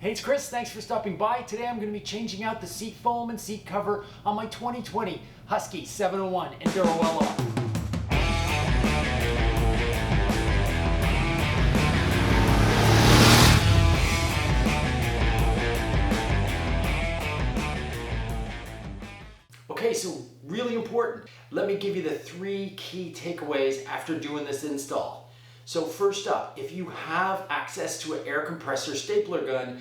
Hey, it's Chris. Thanks for stopping by. Today I'm going to be changing out the seat foam and seat cover on my 2020 Husky 701 Enduro LR. Okay, so really important. Let me give you the 3 key takeaways after doing this install. So first up, if you have access to an air compressor stapler gun,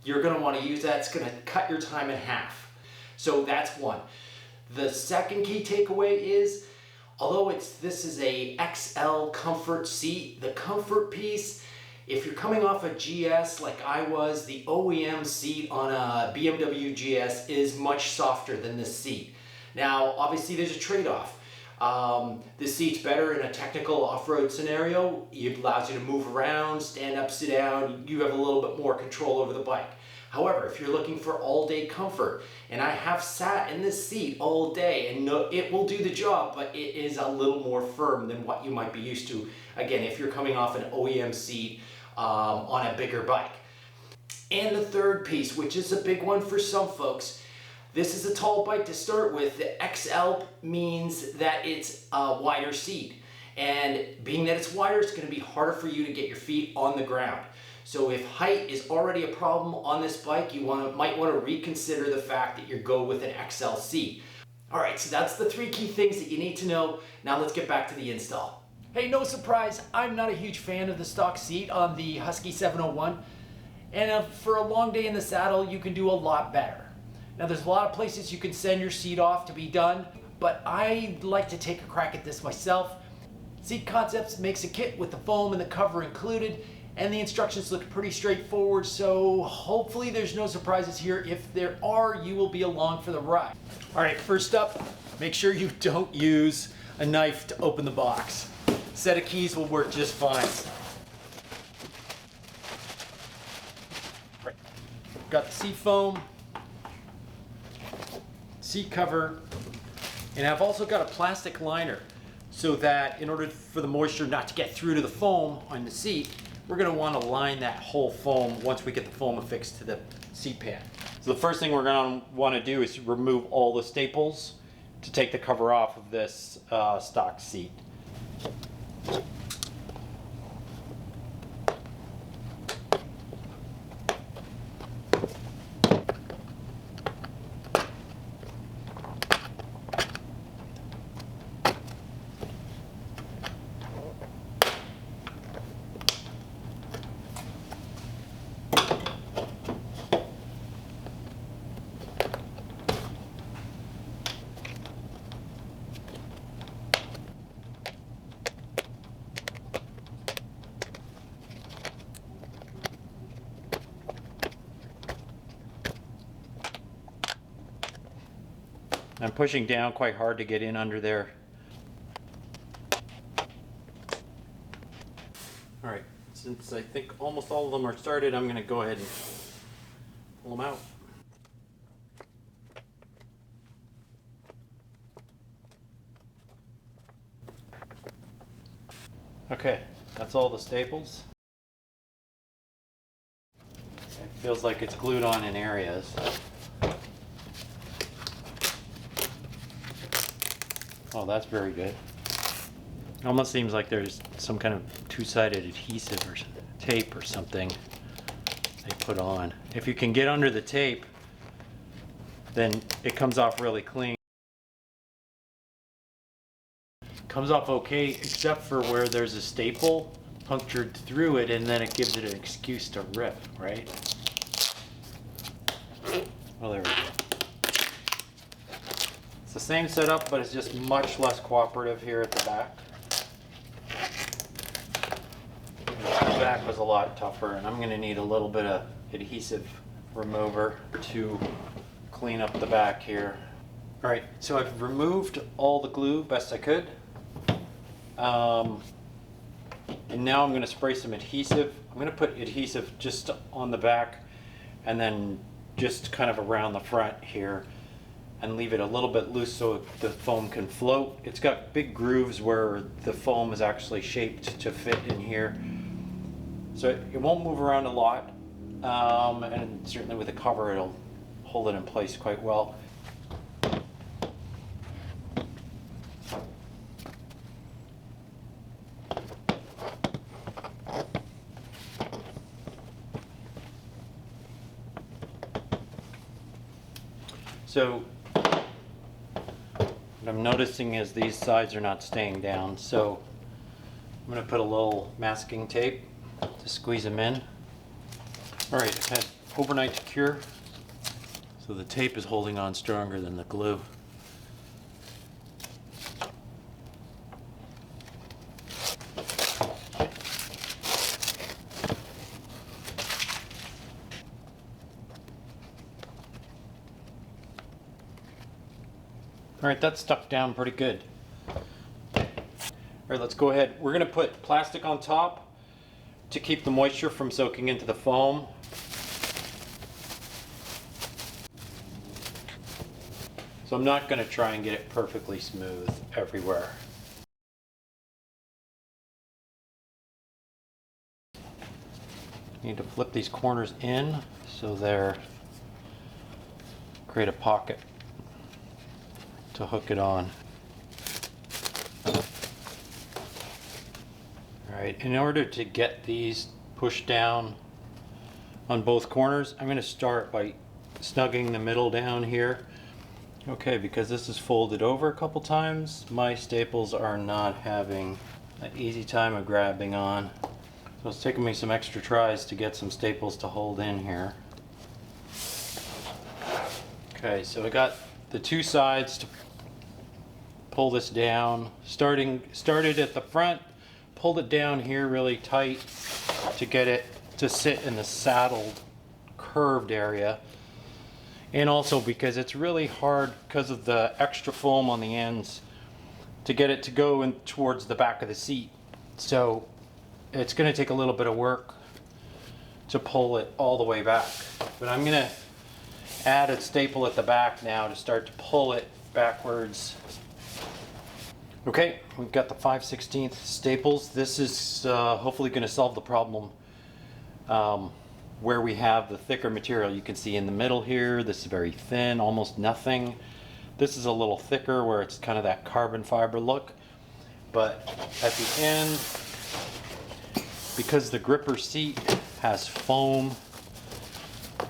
you're going to want to use that. It's going to cut your time in half. So that's one. The second key takeaway is, although this is a XL comfort seat, the comfort piece, if you're coming off a GS like I was, the OEM seat on a BMW GS is much softer than this seat. Now, obviously there's a trade-off. This seat's better in a technical off-road scenario. It allows you to move around, stand up, sit down. You have a little bit more control over the bike. However, if you're looking for all-day comfort, and I have sat in this seat all day, and it will do the job, but it is a little more firm than what you might be used to, again, if you're coming off an OEM seat on a bigger bike. And the third piece, which is a big one for some folks, this is a tall bike to start with. The XL means that it's a wider seat. And being that it's wider, it's going to be harder for you to get your feet on the ground. So if height is already a problem on this bike, you might want to reconsider the fact that you go with an XL seat. All right, so that's the 3 key things that you need to know. Now let's get back to the install. Hey, no surprise, I'm not a huge fan of the stock seat on the Husky 701. And for a long day in the saddle, you can do a lot better. Now there's a lot of places you can send your seat off to be done, but I like to take a crack at this myself. Seat Concepts makes a kit with the foam and the cover included, and the instructions look pretty straightforward, so hopefully there's no surprises here. If there are, you will be along for the ride. All right, first up, make sure you don't use a knife to open the box. A set of keys will work just fine. Right. Got the seat foam, seat cover, and I've also got a plastic liner so that in order for the moisture not to get through to the foam on the seat, we're going to want to line that whole foam once we get the foam affixed to the seat pan. So the first thing we're going to want to do is remove all the staples to take the cover off of this stock seat. I'm pushing down quite hard to get in under there. All right, since I think almost all of them are started, I'm going to go ahead and pull them out. Okay, that's all the staples. It feels like it's glued on in areas. Oh, that's very good. It almost seems like there's some kind of two-sided adhesive or tape or something they put on. If you can get under the tape, then it comes off really clean. It comes off okay, except for where there's a staple punctured through it, and then it gives it an excuse to rip, right? Well, there we go. The same setup, but it's just much less cooperative here at the back. The back was a lot tougher, and I'm going to need a little bit of adhesive remover to clean up the back here. All right, so I've removed all the glue best I could. And now I'm going to spray some adhesive. I'm going to put adhesive just on the back and then just kind of around the front here, and leave it a little bit loose so the foam can float. It's got big grooves where the foam is actually shaped to fit in here. So it won't move around a lot. and certainly with the cover it'll hold it in place quite well. So what I'm noticing is these sides are not staying down, so I'm going to put a little masking tape to squeeze them in. Alright, I've had overnight to cure, so the tape is holding on stronger than the glue. Alright, that's stuck down pretty good. Alright, let's go ahead. We're going to put plastic on top to keep the moisture from soaking into the foam. So I'm not going to try and get it perfectly smooth everywhere. Need to flip these corners in so they're create a pocket to hook it on. Alright, in order to get these pushed down on both corners, I'm going to start by snugging the middle down here. Okay, because this is folded over a couple times, my staples are not having an easy time of grabbing on. So it's taking me some extra tries to get some staples to hold in here. Okay, so I got the two sides to pull this down. Started at the front, pulled it down here really tight to get it to sit in the saddled curved area. And also because it's really hard because of the extra foam on the ends to get it to go in towards the back of the seat. So it's going to take a little bit of work to pull it all the way back. But I'm going to add a staple at the back now to start to pull it backwards. Okay, we've got the 5/16 staples. This is hopefully going to solve the problem where we have the thicker material. You can see in the middle here, this is very thin, almost nothing. This is a little thicker where it's kind of that carbon fiber look. But at the end, because the gripper seat has foam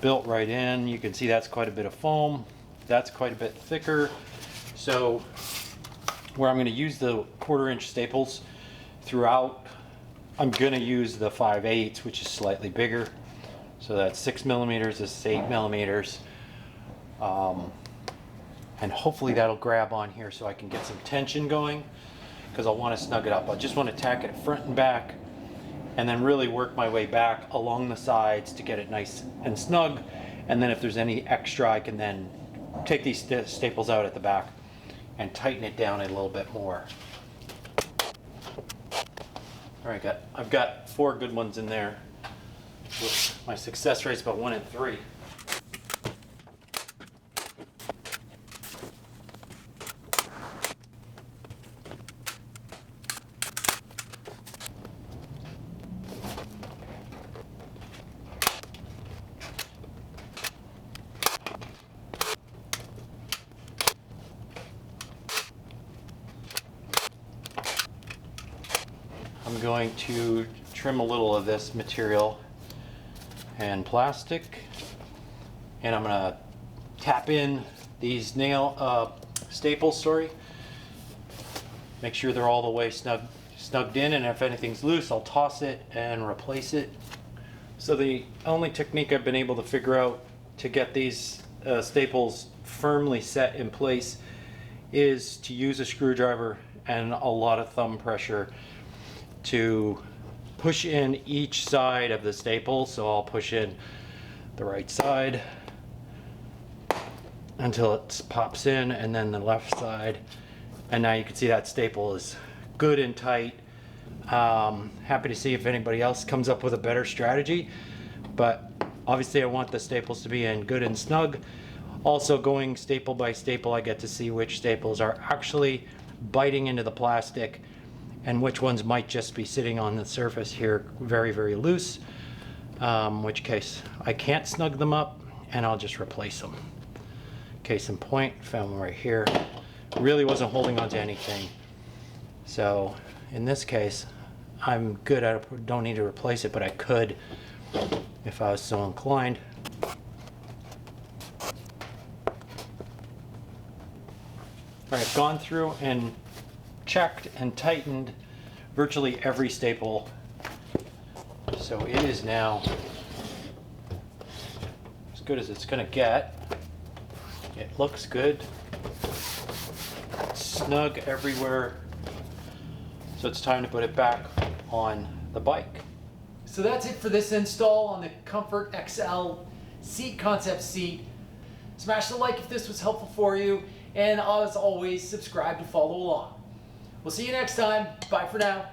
built right in, you can see that's quite a bit of foam. That's quite a bit thicker. So where I'm going to use the 1/4 inch staples throughout, I'm going to use the 5/8, which is slightly bigger. So that's 6 millimeters, this is 8 millimeters. And hopefully that'll grab on here so I can get some tension going, because I'll want to snug it up. I just want to tack it front and back and then really work my way back along the sides to get it nice and snug. And then if there's any extra, I can then take these staples out at the back and tighten it down a little bit more. All right, I've got 4 good ones in there. My success rate is about 1 in 3. I'm going to trim a little of this material and plastic, and I'm going to tap in these staples, make sure they're all the way snugged in, and if anything's loose I'll toss it and replace it. So the only technique I've been able to figure out to get these staples firmly set in place is to use a screwdriver and a lot of thumb pressure to push in each side of the staple. So I'll push in the right side until it pops in, and then the left side, and now you can see that staple is good and tight. Happy to see if anybody else comes up with a better strategy, but obviously I want the staples to be in good and snug. Also, going staple by staple, I get to see which staples are actually biting into the plastic and which ones might just be sitting on the surface here very, very loose. which case I can't snug them up and I'll just replace them. Case in point, found one right here. Really wasn't holding on to anything. So in this case, I'm good. I don't need to replace it, but I could if I was so inclined. All right, gone through and checked and tightened virtually every staple. So it is now as good as it's gonna get. It looks good. It's snug everywhere. So it's time to put it back on the bike. So that's it for this install on the Comfort XL seat concept seat. Smash the like if this was helpful for you, and as always, subscribe to follow along. We'll see you next time. Bye for now.